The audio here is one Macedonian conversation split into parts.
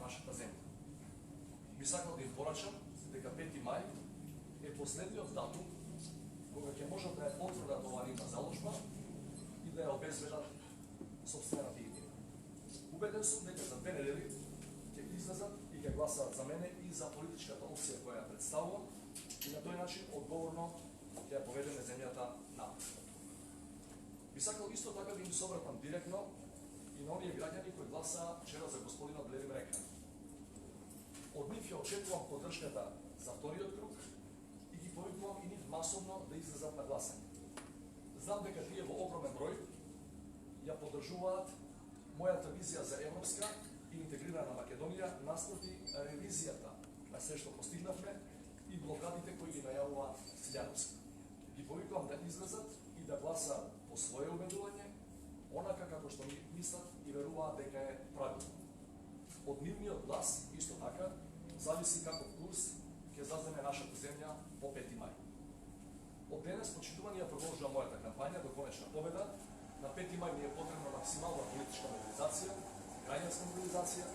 нашата земја. Би сакал да им порачам дека 5 мај е последниот датум кога ќе можат да ја потврдат оваа нивна заложба и да ја обезбедат собствената идеја. Убеден сум дека за 2 недели ќе излезат и ќе гласаат за мене и за политичката опција која ја представувам и на тој начин одговорно ќе ја поведеме земјата напред. Би сакал исто така да им се обратам директно и на оние граѓани кои гласаа вчера за господинот Велимир Екран. Од нив ја очекувам поддршката за вториот круг и ги повикувам и нив масовно да излезат на гласање. Знам дека тие во огромен број ја поддржуваат мојата визија за европска и интегрирана Македонија наспроти ревизијата на се што постигнавме и блокадите кои ги најавува Силјановски. Ги повикувам да излезат и да гласаат по своје убедување, онака како што мислат и веруваат дека е правилно. Од нивниот глас, исто така, зависи каков курс ќе заземе нашата земја по 5 мај. Од денес, почитувани, ја продолжува мојата кампања до конечна победа. На 5 мај ми е потребна максимална политичка мобилизација, граѓанска мобилизација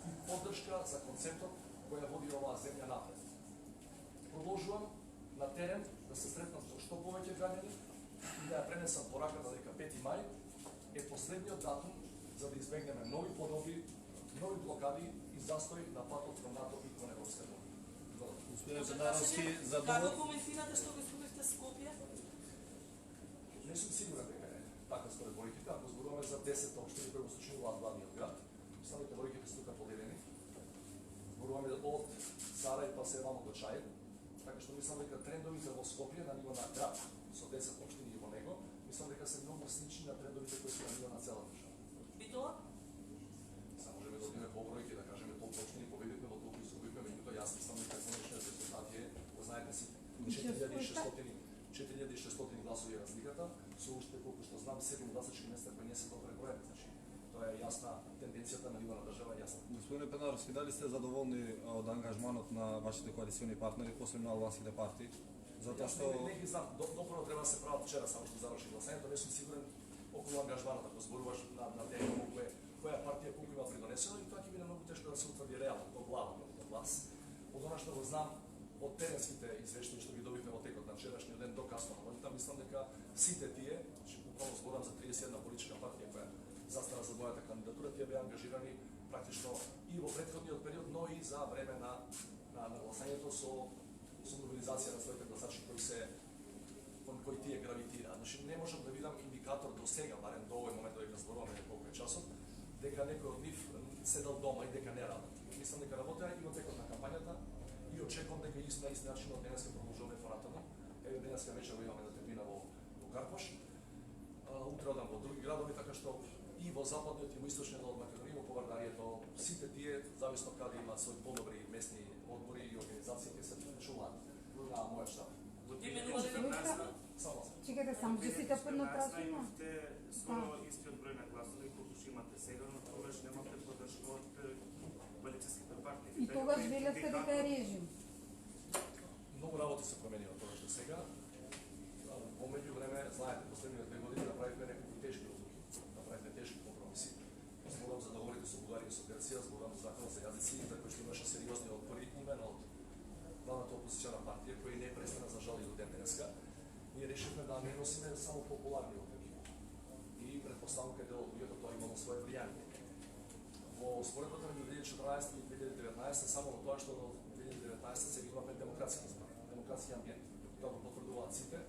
и поддршка за концептот која води оваа земја напред. Продолжувам на терен да се сретнам со што повеќе граѓани и да ја пренесам пораката дека 5 мај е последниот датум за да избегнеме нови подоби, нови блокади и застој на патот кон НАТО и кон Европската унија. Господин Пенаровски, како коментирате што го изгубивте Скопје? Не сум сигурен дека е така според бројките, ако зборуваме за 10 општини кои го сочинуваат главниот град, мислам дека бројките се тука поделени. Зборуваме од Сарај па се вамо до Чаир, така што мислам дека трендовите во Скопје на ниво на град со 10 општини во него, мислам дека се многу слични на трендовите кои се на ниво на цела држава. Битола? Само можеме да одиме по бројки, да кажеме толку општини победивме, во толку изгубивме, меѓутоа јас мислам дека конечниот резултат е, го знаете сите, 4600 гласови е разликата, со уште колку што знам 7 гласачки места кои не се добре броени, значи тоа е јасна тенденцијата на ниво на држава, јасна. Господин Пенаровски, дали сте задоволни од ангажманот на вашите коалициони партнери, посебно албанските партии? Затоа што не ги знам, допро треба да се прават вчера само што заврши гласањето, не сум сигурен околу ангажманот, ако зборуваш на тема која партија колку има придонесено и тоа ќе биде многу тешко да се утврди реално, до глава, до глас. Од она што го знам од теренските извештаи што ги добивме во текот на вчерашниот ден до касно на ноќта, мислам дека сите тие, буквално зборам за 31 политичка партија која застана за мојата кандидатура, тие беа ангажирани практично и во претходниот период, но и за време на гласањето со мобилизација на своите гласачи кон кои тие гравитираат. Значи не можам да видам индикатор до сега, барем до овој момент додека зборуваме колку е часот, дека некој од нив седел дома и дека не работи. Мислам дека работеа и во текот на кампањата и очекувам дека и на ист начин од денес ќе продолжуваме понатаму. Еве денеска вечер го имаме на трибина во Карпош. Утре одам во други градови, така што и во западниот и во источниот дел од Македонија, во Повардарието, сите тие, зависно каде имаат своји подобри местни одбори и организации, ќе се чуваат на мојот штаб. Чекайте, само че сите педнотрасно. Имавте скоро истиот број на гласови колку што имате сега, но тогаш немавте поддршка од коалицијските партии. И тогаш велевте дека е режим. Многу работи се променија од тогаш до сега. Во меѓувреме, знаете, последните 2 години направивме неколку тешки одлуки, направивме тешки компромиси. Зборам за договорите со Бугарија и со Грција, зборам за законот за јазици, за кој што имаше сериозни отпори именно од главната опозицијна партија, кој не престана за жал и до ден денеска. Ние решивме да не носиме само популарни одлуки. И предпоставам кај дел од луѓето тоа имало свое влијание. Во споредбата меѓу 2014 и 2019, само во тоа што до 2019 се имаме демократски избори, демократски амбиент. Тоа го потврдуваат сите,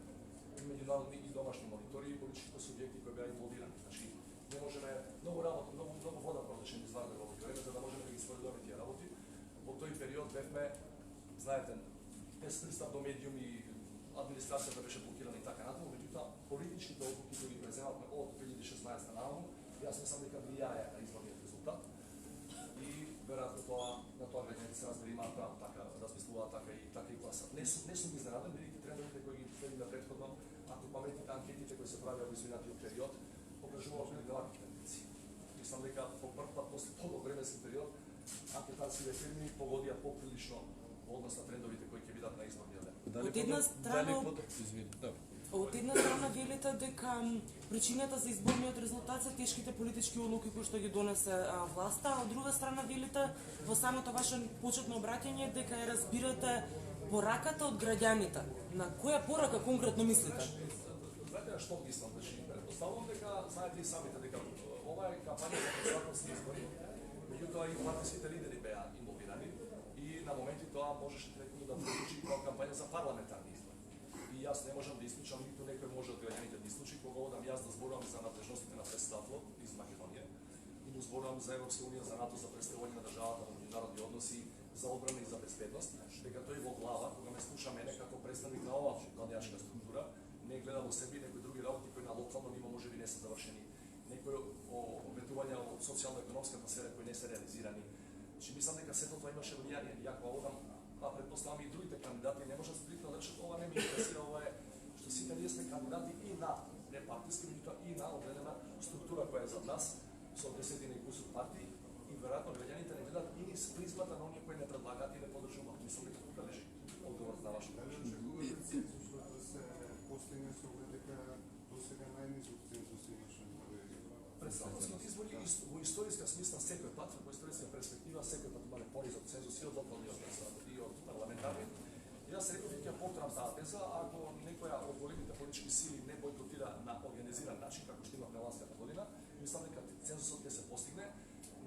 и меѓународни и домашни монитори и политичките субјекти кои беа инволвирани. Значи, не можеме многу работа, многу вода протече низ варга во време за да можеме да ги споредуваме тие работи. Во тој период бевме, знаете, без пристап до медиуми, администрацијата беше блокирана и така натаму, меѓутоа политичките одлуки кои ги преземавме од 2016 наваму, јас мислам дека влијае на изборниот резултат и веројатно на тоа граѓаните се разбери имаат право, така размислуваат, така и гласат. Не сум изненаден, бидејќи трендовите кои ги следиме претходно, ако паметните анкетите кои се правеа во изминатиот период, покажуваат вакви тенденции. Мислам дека по прв пат после толку временски период анкетарските фирми погодија поприлично во однос на трендовите кои ќе бидат на изборниот ден. Од една страна Од една страна велите дека причината за изборниот резултат се тешките политички одлуки кои што ги донесе власта, а од друга страна велите во самото ваше почетно обраќање дека ја разбирате пораката од граѓаните. На која порака конкретно мислите? Знаете што мислам, значи претпоставувам дека знаете и самите дека ова е кампања за председателски избори, меѓутоа и партиските лидери беа инволвирани и на моменти тоа можеше некој да прозвучи како кампања за парламентарни избори. И јас не можам да исклучам, ниту некој може од граѓаните да исклучи кога одам јас да зборувам за надлежностите на председателот из Македонија и да зборувам за Европска унија, за НАТО, за представување на државата во меѓународни односи, за одбрана и за безбедност, дека тој во глава, кога ме слуша мене како представник на оваа колонијашка структура, не гледа во себе некои други работи кои на локално ниво може би не се завршени, некои ометувања од социјално-економската сфера кои не се реализирани. Значи мислам дека сето тоа имаше влијание. Ја кога одам, а претпоставам и другите кандидати, не може да сплитно да речат ова не ме интересира, ова е што сите ние сме кандидати и на не партиски, меѓутоа и на одредена структура која е зад нас со 10 и кусур партии и веројатно граѓаните не гледат и низ призмата на оние кои не предлагаат и не подржуваат. Мислам дека тука лежи одговорот на вашето прашање. Председателските избори во историска смисла секој пат, во историска перспектива, секој пат имале понизок цензус и од локалниот и од парламентарниот. Јас реков дека повторам таа теза, ако некоја од големите политички сили не бойкотира на организиран начин, како што има преланската година, мислам дека цензусот ќе се постигне.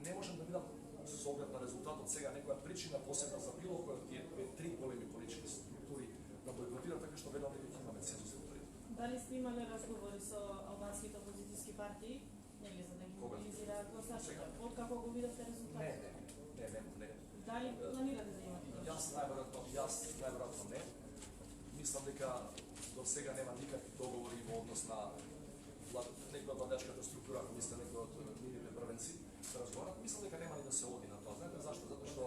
Не можам да видам со оглед на резултатот сега некоја причина посебна за било кој од тие три големи политички структури да бойкотира, така што верувам дека ќе имаме цензус. Дали сте имале разговори со албанските опозицијски партии? Нели за да ги мобилизираат гласачите? Откако го видовте резултатот? Не. Дали планирате да имате? Јас најверојатно не. Мислам дека до сега нема никакви договори во однос на некоја владачката структура, ако мислите некој од мините првенци да разговарат. Мислам дека нема ни да се оди на тоа. Знаете зашто? Затоа што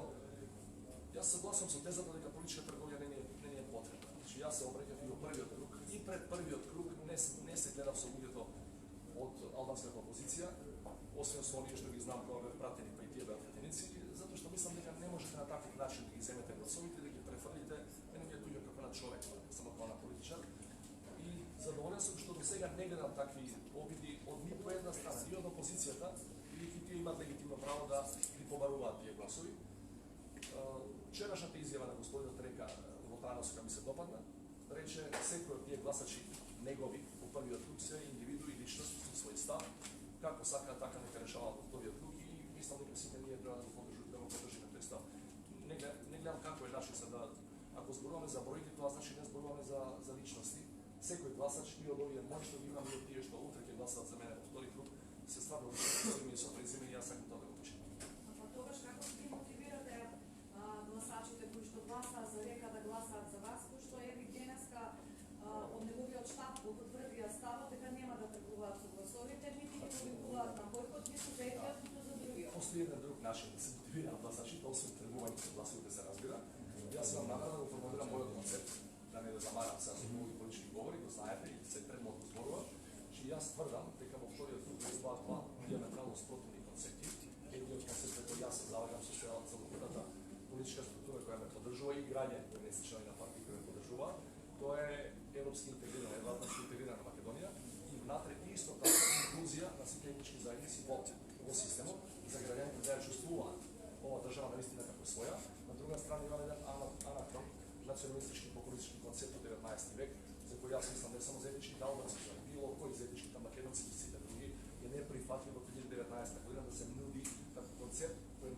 јас согласувам со тезата дека политичка трговија не ни е потребна. Значи јас се обраќав и во првиот круг и пред првиот круг не се гледав со луѓето од албанската опозиција, освен со оние што ги знам кога бев пратени, па и тие беа пратеници, затоа што мислам дека не можете на таков начин да ги земете гласовите, да ги префрлите, мене ми е туѓо како на човек, само како на политичар. И задоволен сум што до сега не гледам такви обиди од ниту една страна, и од опозицијата, бидејќи тие имаат легитимно право да ги побаруваат тие гласови. Вчерашната изјава на господинот Река во Таноска ми се допадна. Рече секој од тие гласачи негови во првиот круг се индивиду и личност со свој став, како сакаат така нека решаваат во вториот круг и мислам дека сите ние треба да го поддржиме тој став. Не гледам како е начин да ако зборуваме за бројки, тоа значи не зборуваме за личности. Секој гласач и од овие мои што ги имам и од тие што утре ќе гласаат за мене во втори круг, се стварно личности со презиме и јас сакам тоа да го почитам. А тогаш како ќе мотивирате гласачите кои што гласаат за Река да гласаат за вас, кои што еви денеска од неговиот штаб потврдија ставот дека нема да тргуваат со гласовите, нити ќе повикуваат на бойкот, ниту за едниот, ниту за другиот. Постои еден друг начин да се мотивираат гласачите, освен тргување со гласовите се разбира. Јас имам намера да го формулирам мојот концепт, да не да замарам сега со многи политички говори, го знаете и се предмот го зборува, че јас тврдам дека во вториот круг изгледаат два диаметрално спротивни концепти. Едниот концепт кој јас се залагам со целокупната политичка структура која ме поддржува и граѓани кои не се члени на партии кои ме поддржуваат, тоа е европски интегрирана, евроатлантски интегрирана Македонија и внатре исто така инклузија на сите етнички заедници во системот за граѓаните да ја чувствуваат ова држава наистина како своја. На друга страна имаме еден анакрон националистички популистички концепт од 19 век, за кој јас мислам не само за етничките албанци, но било кој за етничките македонци и сите други е неприфатливо во 2019 година да се нуди како концепт кој